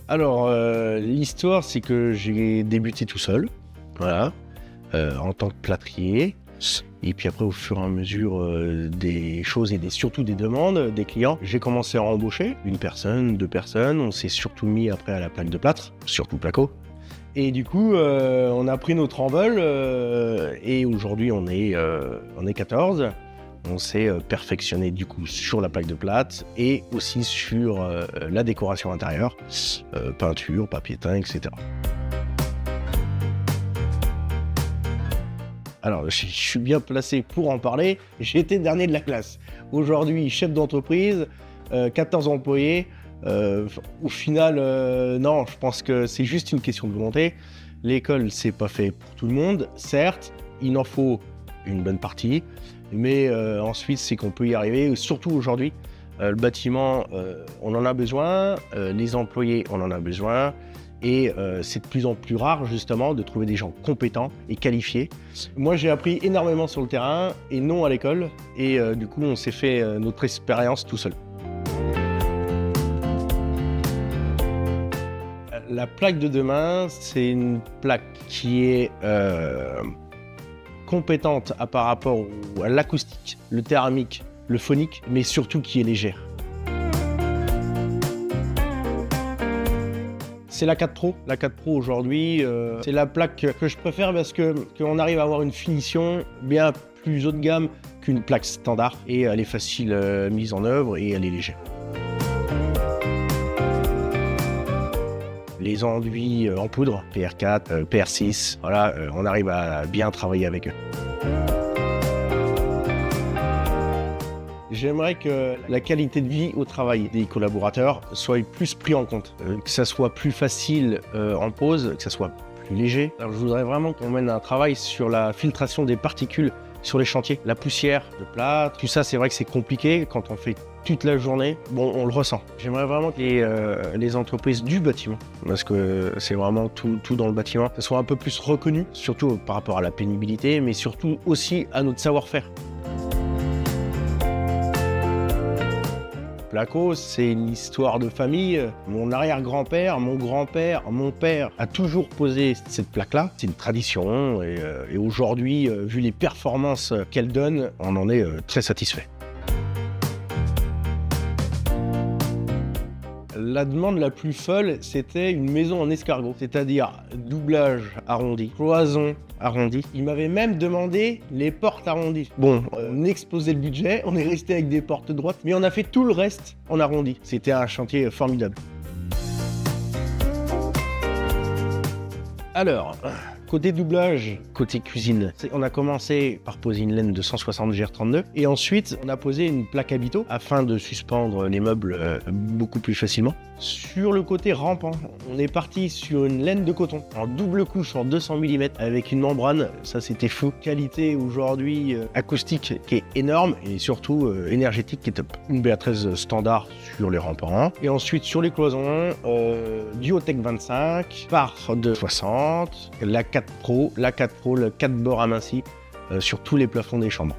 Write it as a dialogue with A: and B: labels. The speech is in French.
A: Alors, l'histoire, c'est que j'ai débuté tout seul, voilà, en tant que plâtrier. Et puis après, au fur et à mesure des choses et surtout des demandes des clients, j'ai commencé à embaucher une personne, deux personnes. On s'est surtout mis après à la plaque de plâtre, surtout placo. Et du coup, on a pris notre envol et aujourd'hui, on est 14. On s'est perfectionné du coup sur la plaque de plâtre et aussi sur la décoration intérieure, peinture, papier peint, etc. Alors, je suis bien placé pour en parler. J'ai été dernier de la classe. Aujourd'hui, chef d'entreprise, 14 employés. Au final, non, je pense que c'est juste une question de volonté. L'école, c'est pas fait pour tout le monde. Certes, il en faut une bonne partie. Mais ensuite, c'est qu'on peut y arriver. Surtout aujourd'hui, le bâtiment, on en a besoin. Les employés, on en a besoin. Et c'est de plus en plus rare, justement, de trouver des gens compétents et qualifiés. Moi, j'ai appris énormément sur le terrain et non à l'école. Et du coup, on s'est fait notre expérience tout seul. La plaque de demain, c'est une plaque qui est compétente par rapport à l'acoustique, le thermique, le phonique, mais surtout qui est légère. C'est la 4 Pro. La 4 Pro aujourd'hui, c'est la plaque que je préfère parce qu'on arrive à avoir une finition bien plus haut de gamme qu'une plaque standard et elle est facile mise en œuvre et elle est légère. Les enduits en poudre, PR4, PR6, voilà, on arrive à bien travailler avec eux. J'aimerais que la qualité de vie au travail des collaborateurs soit plus prise en compte, que ça soit plus facile en pause, que ça soit plus léger. Alors, je voudrais vraiment qu'on mène un travail sur la filtration des particules sur les chantiers, la poussière, le plâtre, tout ça, c'est vrai que c'est compliqué quand on fait toute la journée. Bon, on le ressent. J'aimerais vraiment que les entreprises du bâtiment, parce que c'est vraiment tout dans le bâtiment, ça soit un peu plus reconnu, surtout par rapport à la pénibilité, mais surtout aussi à notre savoir-faire. Placo, c'est une histoire de famille. Mon arrière-grand-père, mon grand-père, mon père a toujours posé cette plaque-là. C'est une tradition et aujourd'hui, vu les performances qu'elle donne, on en est très satisfait. La demande la plus folle, c'était une maison en escargot, c'est-à-dire doublage arrondi, cloison arrondie. Il m'avait même demandé les portes arrondies. Bon, on explosait le budget, on est resté avec des portes droites, mais on a fait tout le reste en arrondi. C'était un chantier formidable. Alors, côté doublage, côté cuisine, on a commencé par poser une laine de 160 GR32 et ensuite on a posé une plaque habito afin de suspendre les meubles beaucoup plus facilement. Sur le côté rampant, on est parti sur une laine de coton en double couche en 200 mm avec une membrane, ça c'était fou. Qualité aujourd'hui acoustique qui est énorme et surtout énergétique qui est top. Une BA13 standard sur les rampants et ensuite sur les cloisons, Duotech 25 par de 60, la 4 Pro, le 4 bords amincis sur tous les plafonds des chambres.